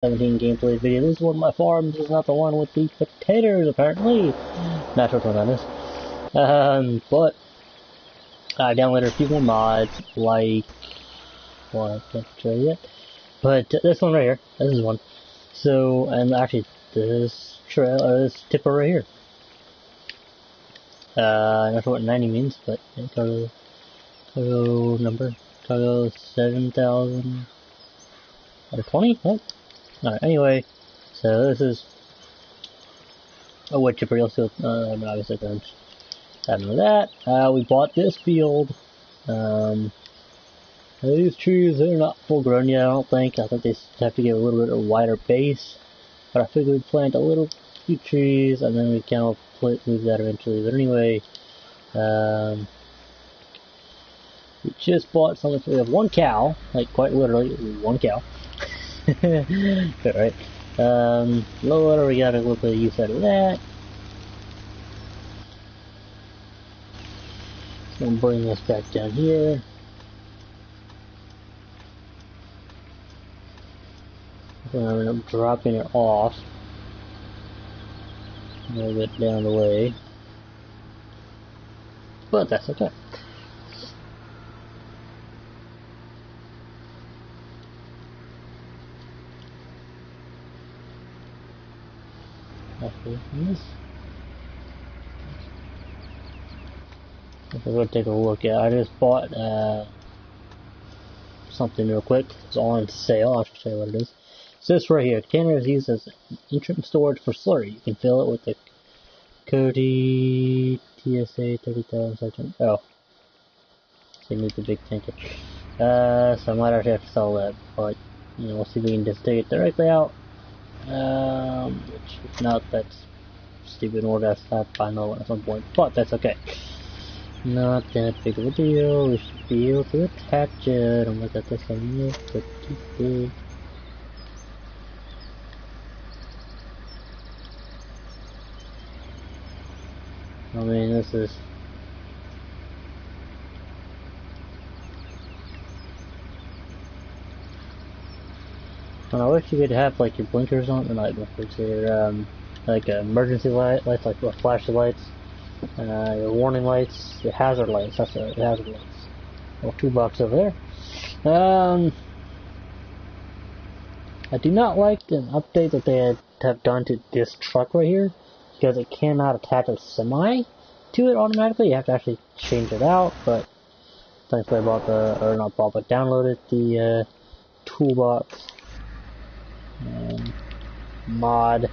FS17 gameplay video. This is one of my farms. This is not the one with the potatoes, apparently. Not sure what that is. But I downloaded a few more mods, like, well, I can't show you yet. But this one right here, this is one. So, and actually, this tipper right here. I'm not sure what 90 means, but cargo number, cargo 7,000 or 20. What? Alright, anyway, so this is a wood chipper. You'll see, obviously, I don't have none of that. We bought this field. These trees, they're not full grown yet, I don't think. I think they have to get a little bit of a wider base. But I figured we'd plant a few trees, and then we kind of move that eventually. But anyway, we just bought something. We have one cow, like quite literally, one cow. Good, right? Lower, we got a little bit of use out of that. So I'm bringing this back down here. I'm dropping it off a little bit down the way, but that's okay. We're going to take a look at. I just bought something real quick. It's on sale. I'll show you what it is. So this right here, container is used as entrance storage for slurry. You can fill it with the Cody TSA 30,000 section. Oh, so you need the big tanker. So I might actually have to sell that, but you know, we'll see if we can just take it directly out. Which if not, that's stupid. Or that's have to find another one at some point, but that's okay. Not that big of a deal. We should be able to attach it. Oh my god, that's a little bit too big. I mean, this is... And I wish you could have like your blinkers on, or not blinkers, your like emergency lights, like flashing lights, your warning lights, your hazard lights. That's right, your hazard lights. Well, $2 over there. I do not like an update that they have done to this truck right here, because it cannot attach a semi to it automatically. You have to actually change it out. But thankfully, I bought but downloaded the toolbox mod.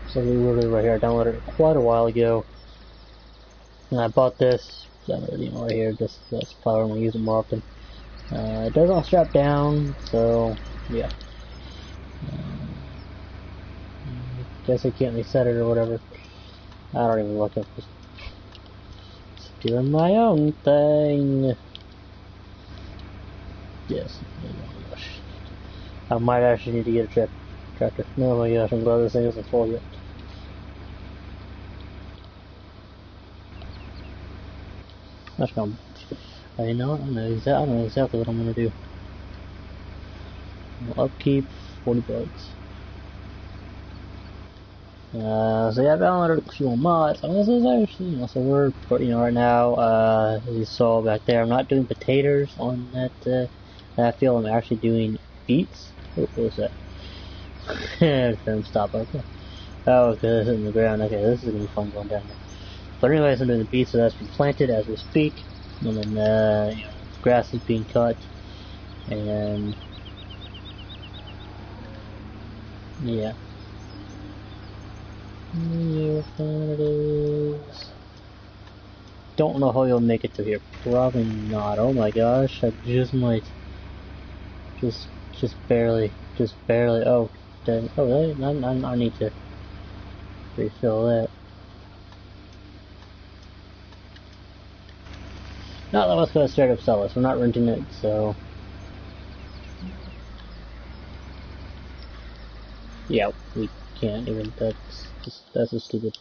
So we literally right here. I downloaded it quite a while ago, and I bought this. Right here, just that's probably when I use it more often. It does not strap down, so yeah. Guess I can't reset it or whatever. I don't even look at this. Just doing my own thing. Yes. I might actually need to get a tractor. Oh my gosh, I'm glad this thing isn't full yet. That's gonna. You know what? I know exactly what I'm gonna do. Upkeep, $40. So yeah, I downloaded a few more mods. I mean, this is actually, you know, so we're, right now, as you saw back there, I'm not doing potatoes on that field. I'm actually doing beets. What was that? Film stop. Okay. Oh, okay, this is in the ground. Okay, this is gonna be fun going down there. But anyways, I'm doing the beets, so that's been planted as we speak, and then you know, grass is being cut, and yeah. It is. Don't know how you'll make it through here. Probably not. Oh my gosh, I just might. Just barely. Oh, dang. Oh, really? I need to refill that. Not that I was gonna straight up sell this. We're not renting it, so. Yeah, we can't even. That's just stupid.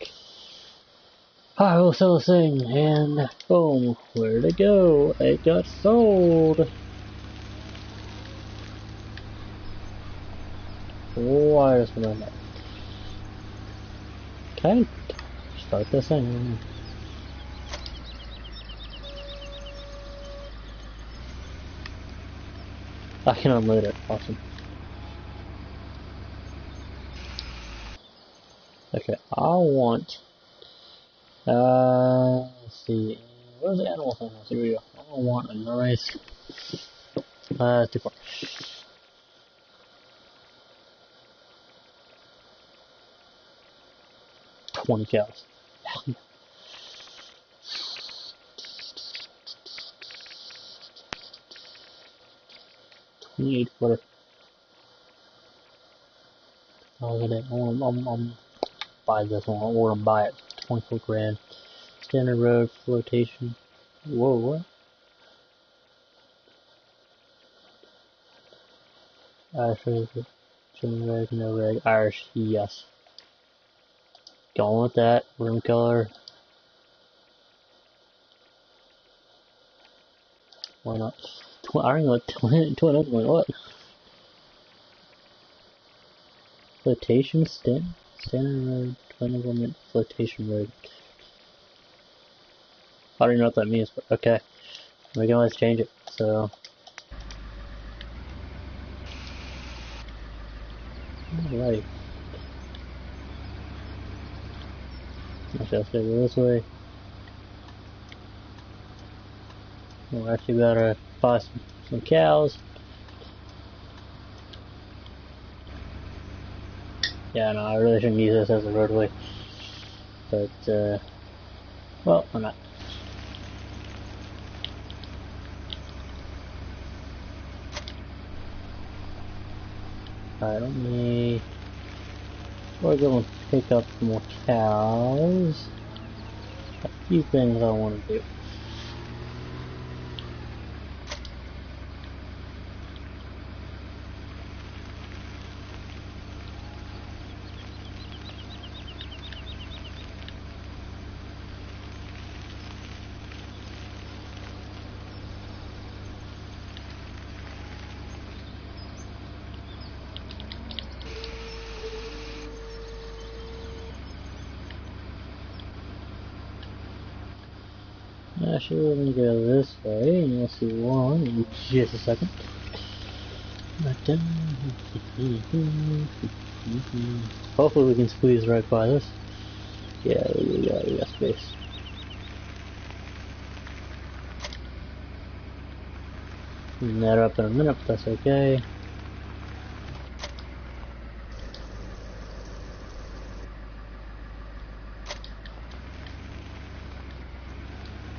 I will sell this thing, and boom, where'd it go? It got sold. Why is it on that? Okay, start this thing. I can unload it. Awesome. Okay, I want. Let's see. Where's the animal thing? Here we go. I want a nice. Too far. 20 cows. 28 footer. I'm buy this one, or I'm buy it. 24 grand. Standard road flotation. Whoa, what? Irish reg, German reg, no reg. Irish, yes. Going with that. Room color. Why not? I don't know what what? Flotation stint? Standard road, twin implement, flotation road. I don't even know what that means, but okay. We can always change it, so. Alright. Actually, I'll stay this way. We're actually gotta buy some cows. Yeah, no, I really shouldn't use this as a roadway. But, well, why not? Alright, let me... We're going to pick up more cows. A few things I want to do. Actually, we're going to go this way, and you'll see one in just a second. Hopefully we can squeeze right by this. Yeah, we got space. Clean that up in a minute, but that's okay.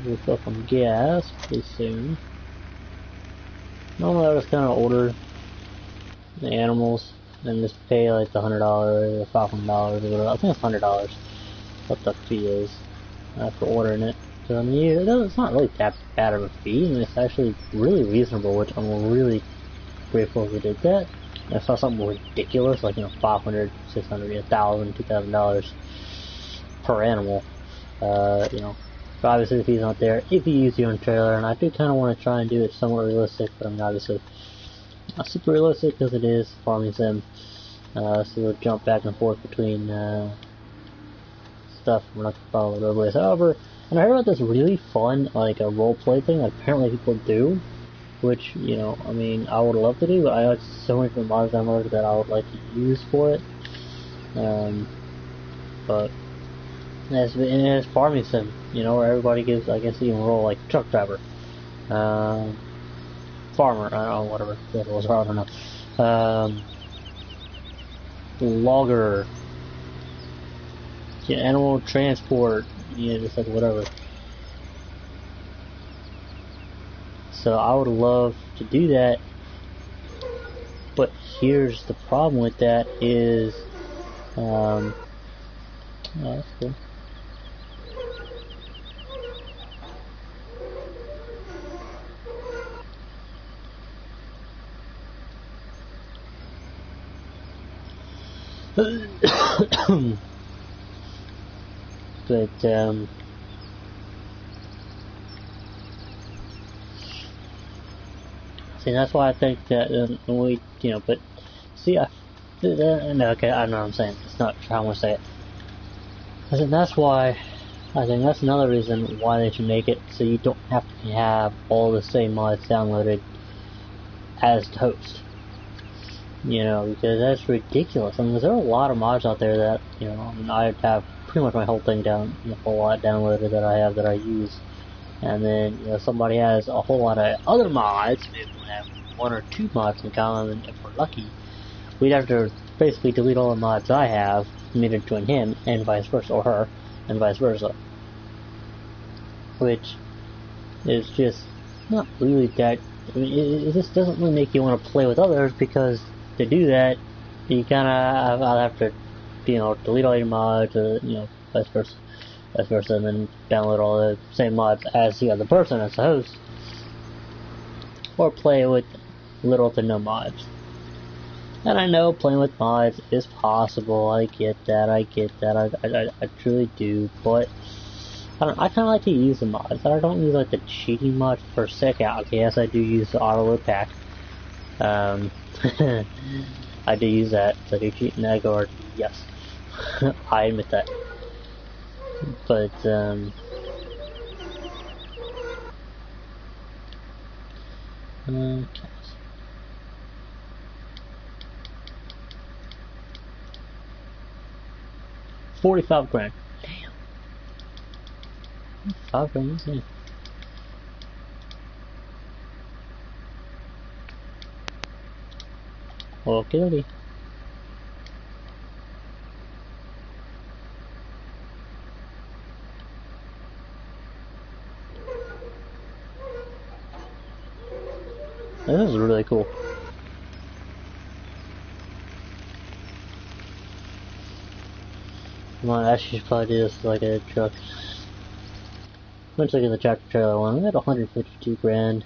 We'll fill some gas pretty soon. Normally I would just kind of order the animals and just pay like the $100 or $500 or whatever. I think it's $100 what the fee is for ordering it. So I mean, it's not really that bad of a fee. I mean, it's actually really reasonable, which I'm really grateful if we did that. I saw something ridiculous like, you know, $500, $600, $1,000, $2,000 per animal. You know. So obviously the fee's not there if you use your own trailer, and I do kind of want to try and do it somewhat realistic, but I mean obviously not super realistic because it is farming sim. So we'll jump back and forth between stuff. We're not going to follow the roadways. However, and I heard about this really fun like a roleplay thing that apparently people do, which, you know, I mean I would love to do, but I have so many different mods downloaded that I would like to use for it. But it's farming sim, you know, where everybody gives, I guess you can roll like truck driver, farmer, I don't know, whatever that was, I don't know, logger, yeah, animal transport, you know, just like whatever. So I would love to do that, but here's the problem with that is, oh, that's cool. But see, that's why I think that we, you know, but see, No, okay, I know what I'm saying. It's not how I want to say it. I think that's why. I think that's another reason why they should make it so you don't have to have all the same mods downloaded as the host. You know, because that's ridiculous. I mean, there are a lot of mods out there that, you know, I mean, I have pretty much my whole thing down, a whole lot downloaded that I have that I use. And then, you know, somebody has a whole lot of other mods, maybe we have one or two mods in common, and if we're lucky, we'd have to basically delete all the mods I have, me to join him, and vice versa, or her, and vice versa. Which is just not really that, I mean, it just doesn't really make you want to play with others, because to do that, you kinda, I'll have to, you know, delete all your mods, or, you know, vice versa, and then download all the same mods as the other person, as the host, or play with little to no mods. And I know playing with mods is possible, I get that, I truly do, but I kind of like to use the mods. I don't use like the cheating mods per se. Okay, yes, I do use the auto load pack. I do use that. So I do cheat and egg, or yes, I admit that. But okay. 45 grand. Damn. 5 grand, insane. Okay. This is really cool. Come on, I actually should probably do this like a truck. Let's look at the tractor trailer one. We got 152 grand.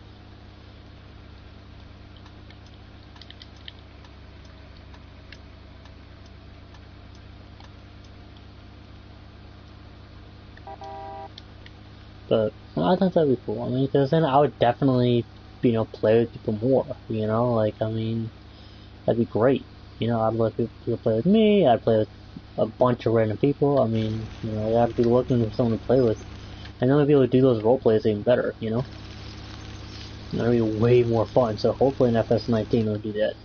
But I think that'd be cool. I mean, because then I would definitely, you know, play with people more. You know, like, I mean, that'd be great. You know, I'd let people play with me. I'd play with a bunch of random people. I mean, you know, I'd be looking for someone to play with. And then I'd be able to do those role plays even better, you know? That'd be way more fun. So hopefully in FS17 will do that.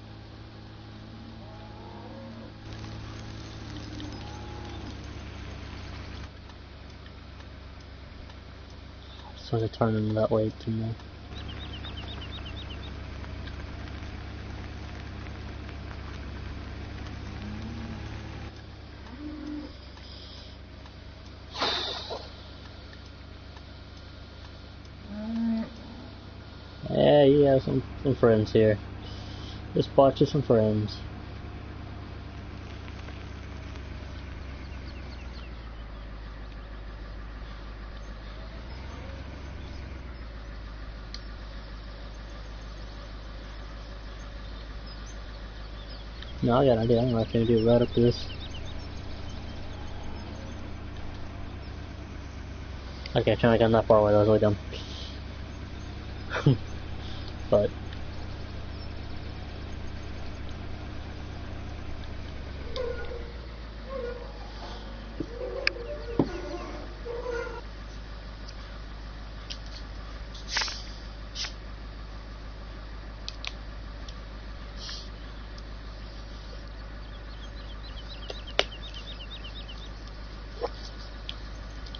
So to turn them that way too much. Yeah, you have some friends here. Just bought you some friends. No, I got an idea. I'm not gonna do it right up to this. Okay, I'm trying to get that far away. That was really dumb. But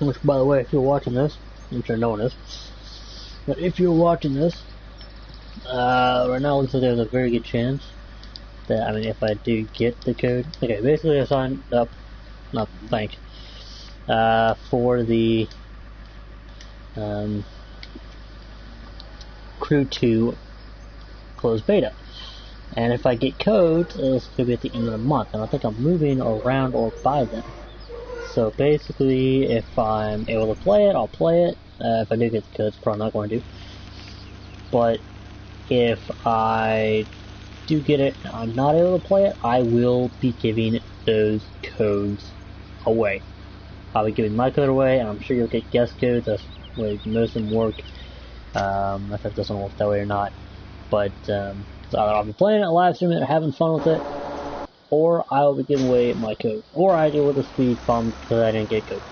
which, by the way, if you're watching this, I'm sure no one is, but if you're watching this, right now it looks like there's a very good chance that, I mean, if I do get the code, okay, basically I signed up, not thanks, for the, Crew 2 closed beta, and if I get codes, it's going to be at the end of the month, and I think I'm moving around or by then. So basically, if I'm able to play it, I'll play it. If I do get the codes, probably not going to. But if I do get it and I'm not able to play it, I will be giving those codes away. I'll be giving my code away, and I'm sure you'll get guest codes. That's the way most of them work. If it doesn't work that way or not. But so I'll be playing it, live streaming it, having fun with it. or I will be giving away my code, or I deal with a speed bump because I didn't get code.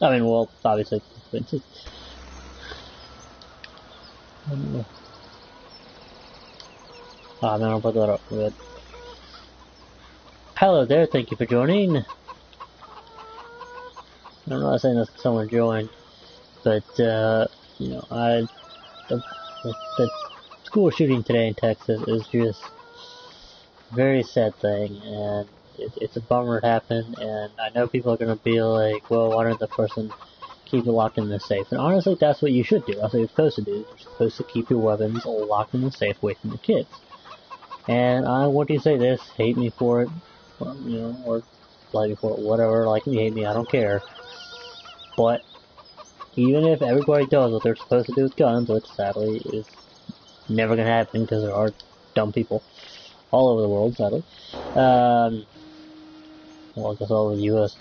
I mean, well, obviously, ah, man, I'll put that up for it. Hello there, thank you for joining. I'm not saying this because someone joined, but, you know, the school shooting today in Texas is just a very sad thing, and it's a bummer it happened, and I know people are going to be like, well, why didn't the person keep it locked in the safe? And honestly, that's what you should do. That's what you're supposed to do. You're supposed to keep your weapons locked in the safe away from the kids. And I want you to say this, hate me for it, you know, or like me for it, whatever, like me, hate me, I don't care. But even if everybody does what they're supposed to do with guns, which sadly is never gonna happen because there are dumb people all over the world, sadly. Well, I guess all over the U.S.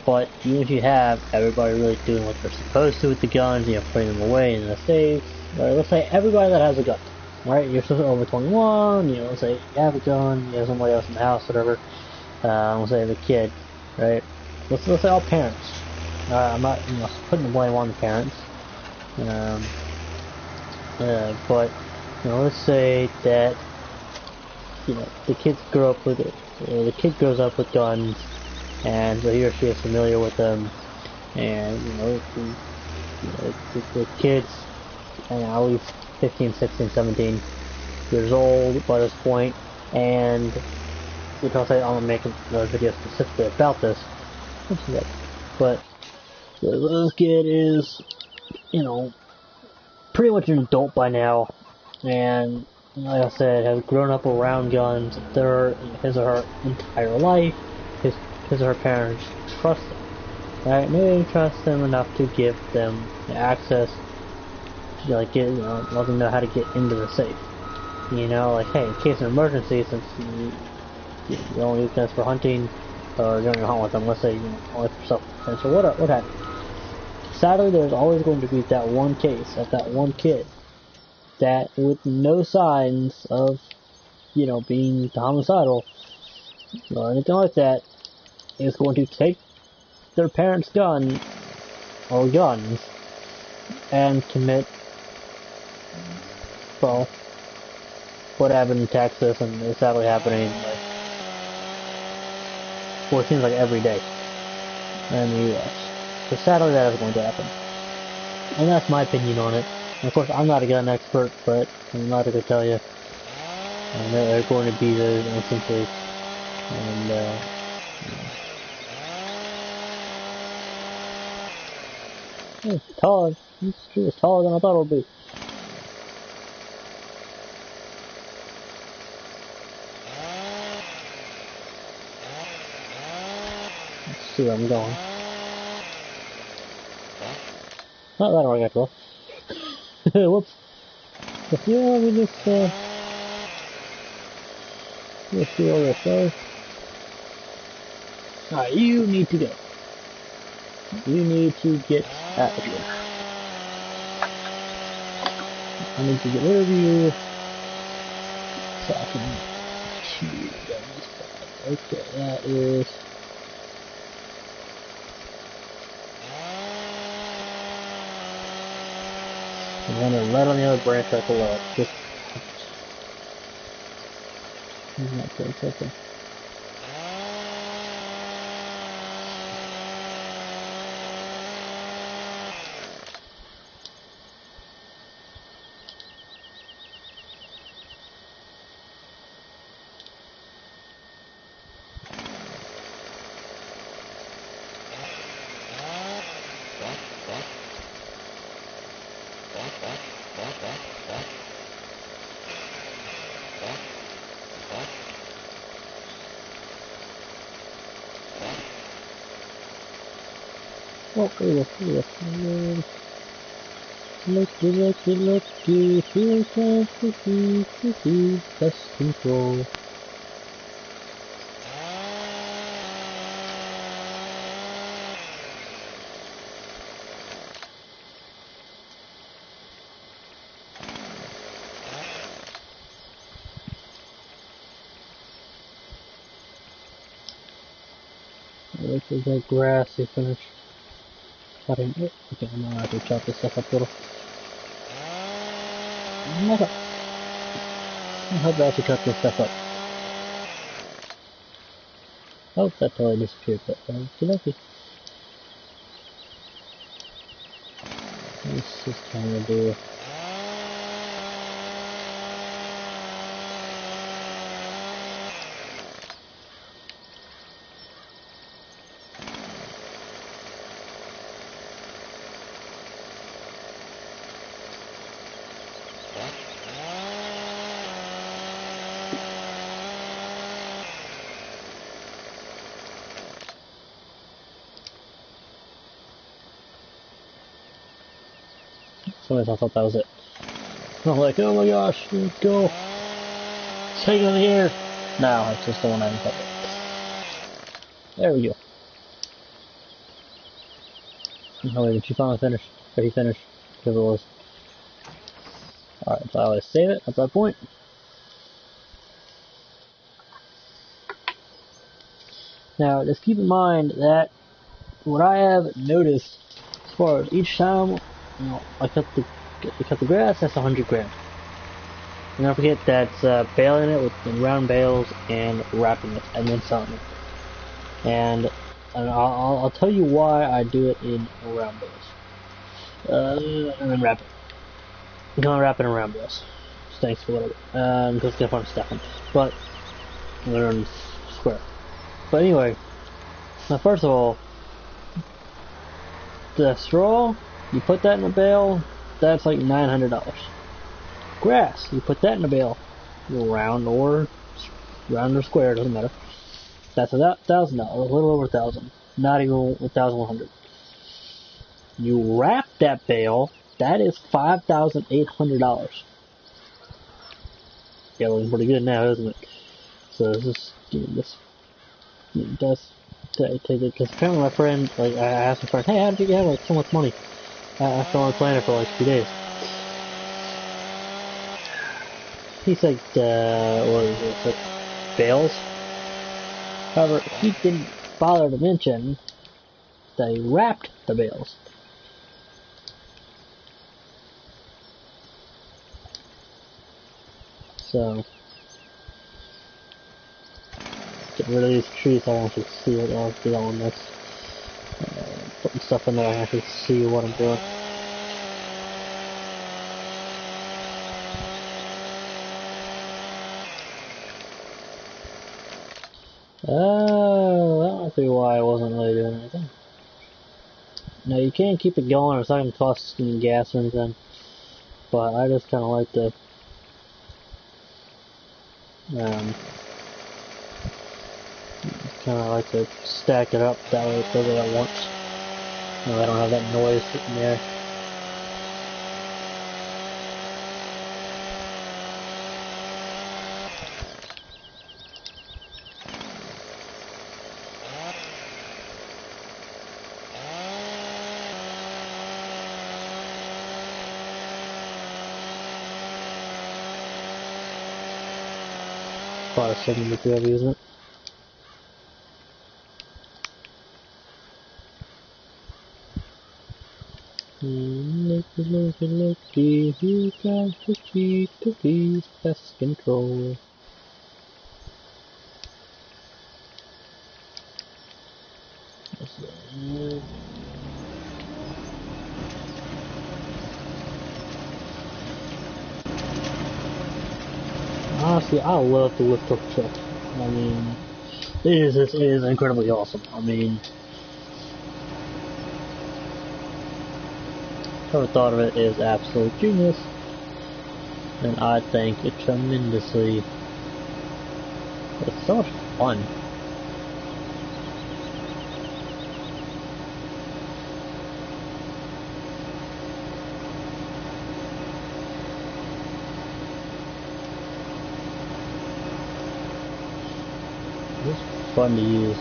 But even if you have everybody really doing what they're supposed to with the guns, you know, putting them away in the safe, right? Let's say everybody that has a gun, right? You're supposed to be over 21, you know, let's say you have a gun, you have somebody else in the house, whatever. Let's say you have a kid, right? Let's say all parents. I'm not, you know, putting the blame on the parents. But, you know, let's say that, you know, the kids grow up with it. The kid grows up with guns, and so he or she is familiar with them, and, you know, the kids, at least 15, 16, 17 years old by this point, and you know, say I'm making another video specifically about this, but this kid is, you know, pretty much an adult by now, and like I said, has grown up around guns his or her entire life. His or her parents trust them, right? Maybe they trust them enough to give them the access to, like, let them know how to get into the safe. You know, like, hey, in case of emergency, since you don't use guns for hunting, or you don't hunt with them, let's say, you know, only for self-defense, or what have you. Sadly, there's always going to be that one case of that one kid that, with no signs of, you know, being homicidal or anything like that, is going to take their parents' gun or guns and commit, well, what happened in Texas, and it's sadly happening, like, well, it seems like every day in the U.S. So sadly, that is going to happen, and that's my opinion on it. And of course, I'm not a gun expert, but I'm not going to tell you. And there are going to be those instances, and it's taller. It's true. It's taller than I thought it would be. Let's see where I'm going. Not that way I got to go. Whoops. But yeah, we just let's see all this goes. Alright, you need to go. You need to get out of here. I need to get rid of you so I can shoot guns. Okay, that is. I'm gonna right on the other branch right below it. Just. Okay. Oh, look. Looky, feel fancy, best control. This is a grassy finish. Cutting it. Okay, I'm gonna have to chop this stuff up a little. Okay. I hope I actually cut this stuff up. Oh, that totally disappeared, but okie. Let's just kind of do. Sometimes I thought that was it. I'm like, oh my gosh, go. Take it here. No, it's just the one I didn't cover. There we go. Oh wait, did she finally finish? Or he finished? Whatever it was. Alright, so I always save it at that point. Now, just keep in mind that what I have noticed as far as each time, you know, I cut the grass, that's 100 grams. And don't forget that's baling it with round bales and wrapping it and then selling it. And I'll tell you why I do it in round bales. And then wrap it. I'm gonna wrap it in round bales. Thanks for whatever. Because it's gonna fun stuff in. But they're in square. But anyway, now first of all, the straw, you put that in a bale, that's like $900. Grass, you put that in a bale, round or square, doesn't matter. That's $1,000, a little over $1,000, not even $1,100. You wrap that bale, that is $5,800. Yeah, looking pretty good now, isn't it? So this is does take it, because apparently my friend, like, I asked my friend, hey, how did you have like so much money after only playing it for like 2 days? He said, what is it, like, bales? However, he didn't bother to mention that he wrapped the bales. So, get rid of these trees, I want you to see what I'll do on this. Putting stuff in there, I actually see what I'm doing. Oh, that might be why I wasn't really doing anything. Now, you can't keep it going, or it's not going to cost any gas or anything. But I just kind of like to stack it up that way it does it at once. You know, I don't have that noise sitting there. Probably second to do using it. Looky, you got the cheat cookies, pest control. Honestly, I love the lift truck. I mean, it is incredibly awesome. I mean, whoever thought of it is absolute genius, and I thank it tremendously. It's so much fun. It's fun to use.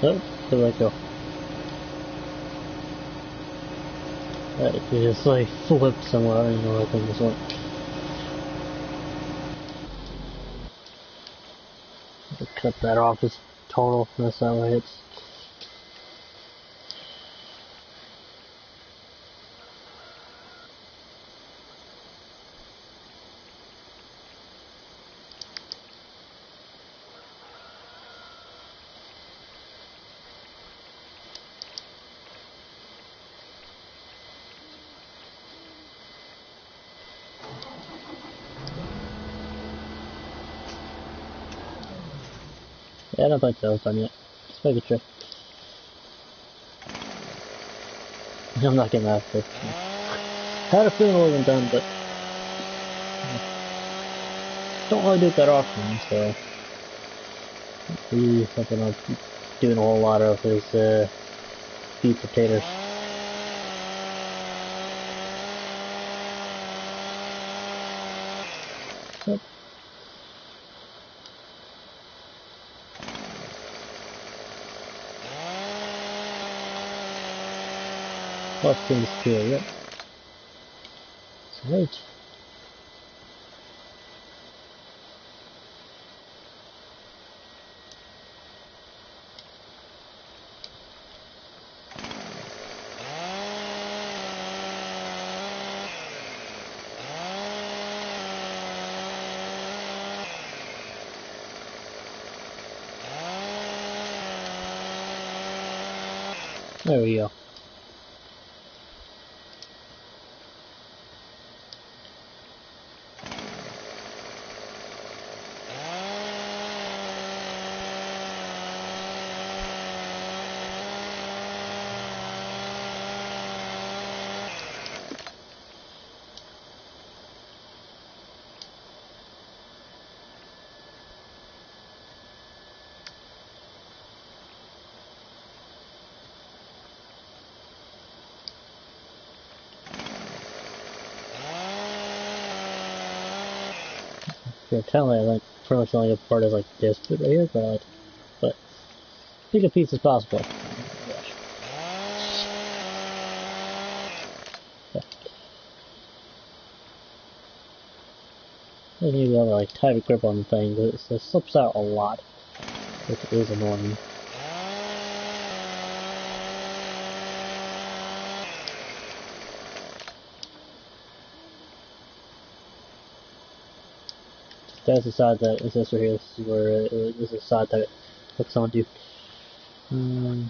Oh, where did I go? It just like flipped somewhere. I don't even know what thing this was. Cut that off as total. That's how it hits. Yeah, I don't think that was done yet. Just make it sure. I'm not getting that fixed. I had a feeling it wasn't done, but don't really do it that often, so maybe something I'm doing a whole lot of is beef potatoes. So, plus things here, yep. Sweet. There we go. You're telling me like pretty much the only part is like this bit right here, but pick a piece as possible. Oh my gosh. Yeah. I need to have like tighter grip on the thing, but it slips out a lot, which is annoying. That's the side that is this right here. This is where this is the side that it hooks onto. I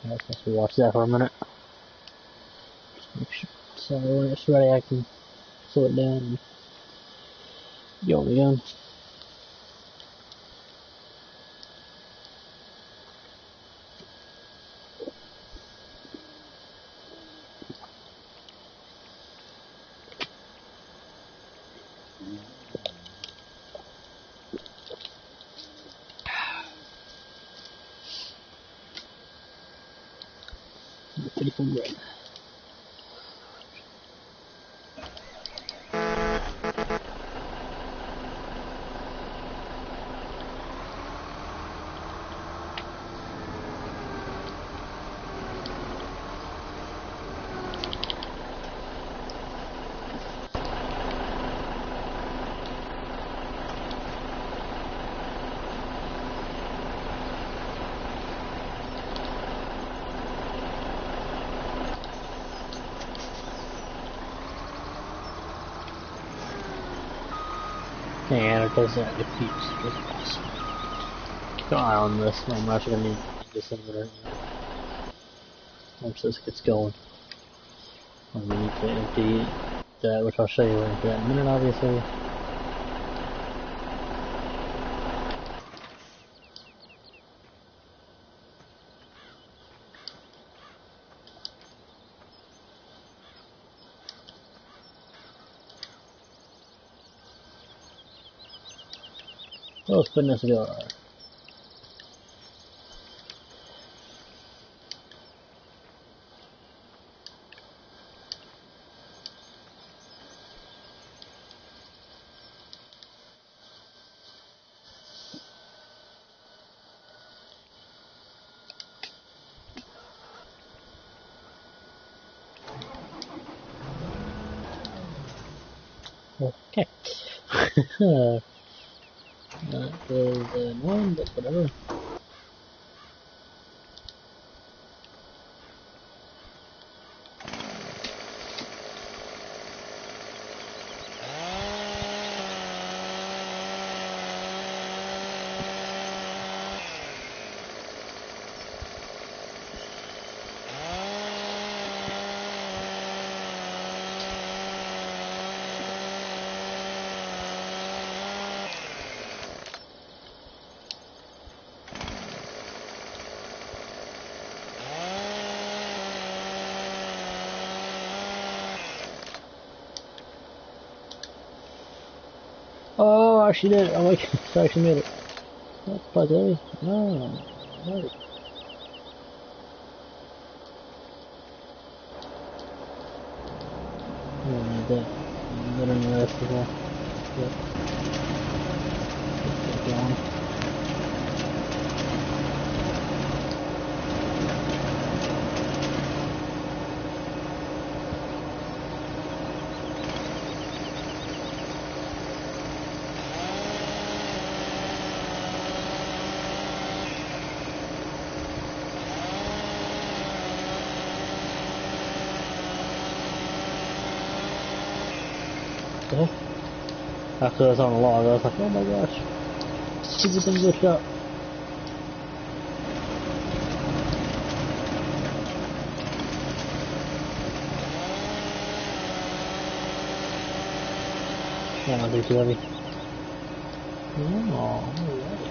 guess we'll watch that for a minute. Just make sure. So when it's ready, I can slow it down and go on again. Beautiful bread. And it doesn't defeat strings. Keep an eye on this. I'm actually going to need this in there once this gets going. We need to empty that, which I'll show you in a minute, obviously. Oh, goodness, go. Okay. That was annoying, but whatever. Oh, she did it. Oh my god, sorry, she made it. What the fuck, Ellie? No. No. Oh, need that. I don't know that's the wall. Yep. Keep going. Okay. After I was on a log, I was like, oh my gosh. Everything glitched out. Yeah, I don't think too heavy. Oh, alright.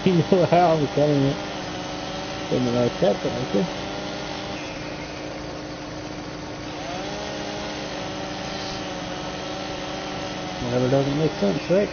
You know how I'm cutting it in the right step, but okay. Whatever doesn't make sense, right?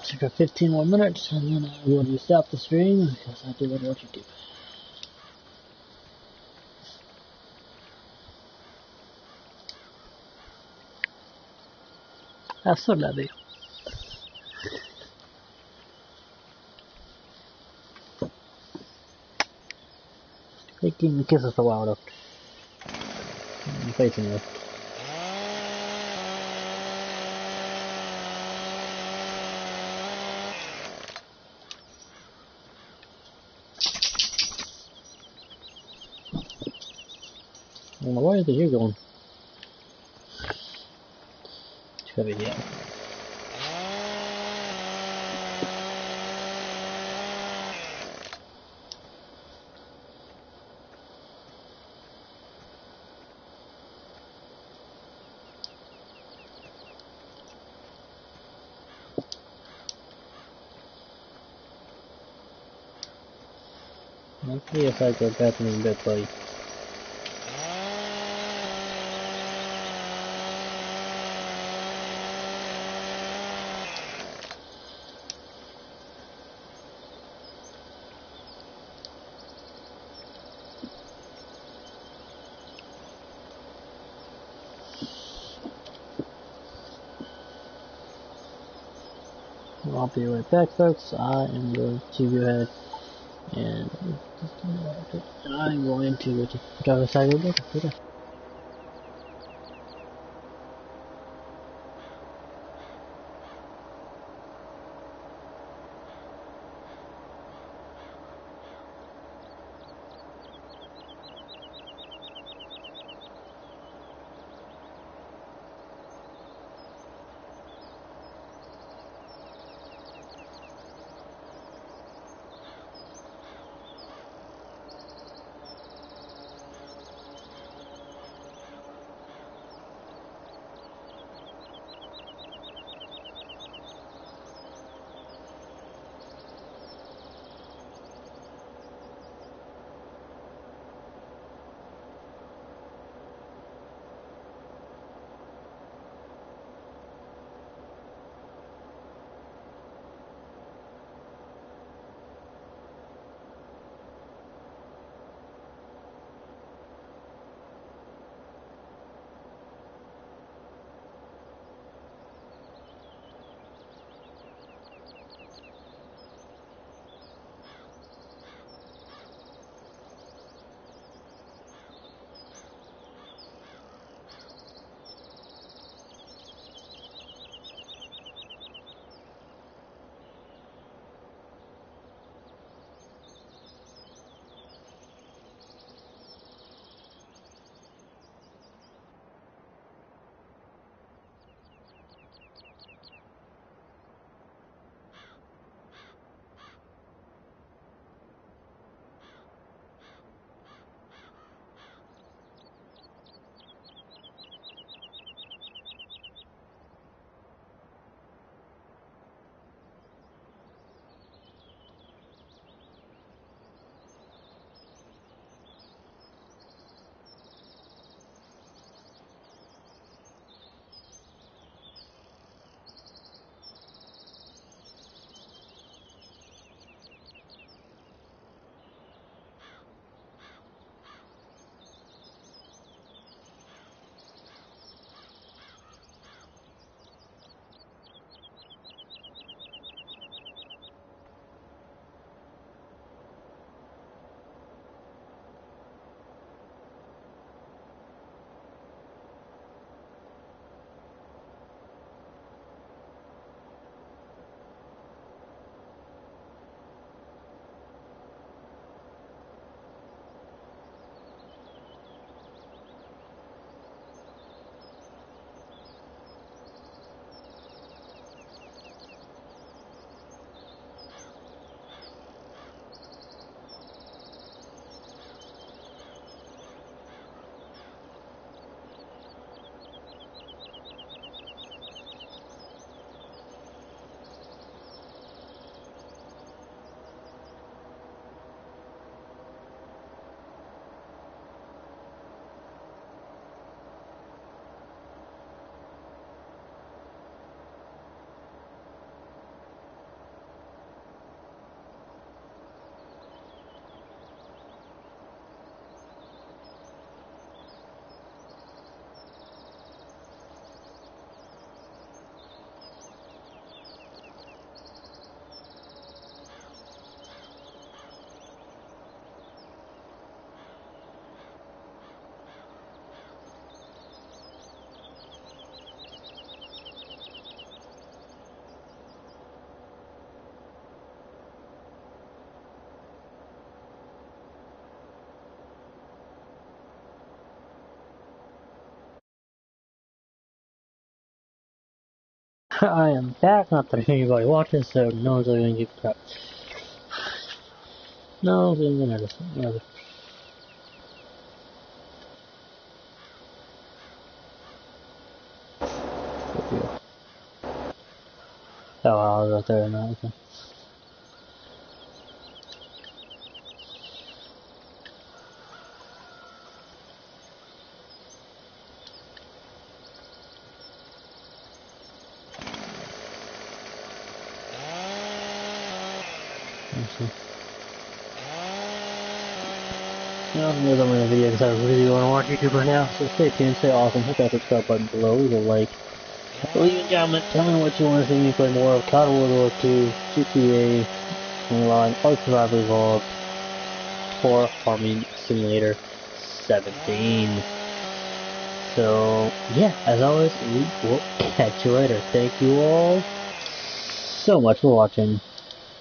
So for 15 more minutes, and then I will stop the stream because I do what you do. Have fun, baby. 18 kisses for a while though. I'm facing you. I don't know where you're going. Too heavy yet. Hopefully if I go back in a bit, buddy. I'll be right back, folks. I am going to go ahead and I'm going to drive a side of the book. I am back, not that anybody watching, so no one's really gonna give a crap. No one's even gonna notice. Whatever. Good deal. Oh, I was right there now, okay. Well, there's only a video because I really want to watch YouTube right now, so stay tuned, stay awesome, hit that subscribe button below, leave a like. Leave a comment, tell me what you want to see me play more of: COD World War II, GTA Online, or Survival Evolved, or Farming Simulator 17. So, yeah, as always, we will catch you later. Thank you all so much for watching.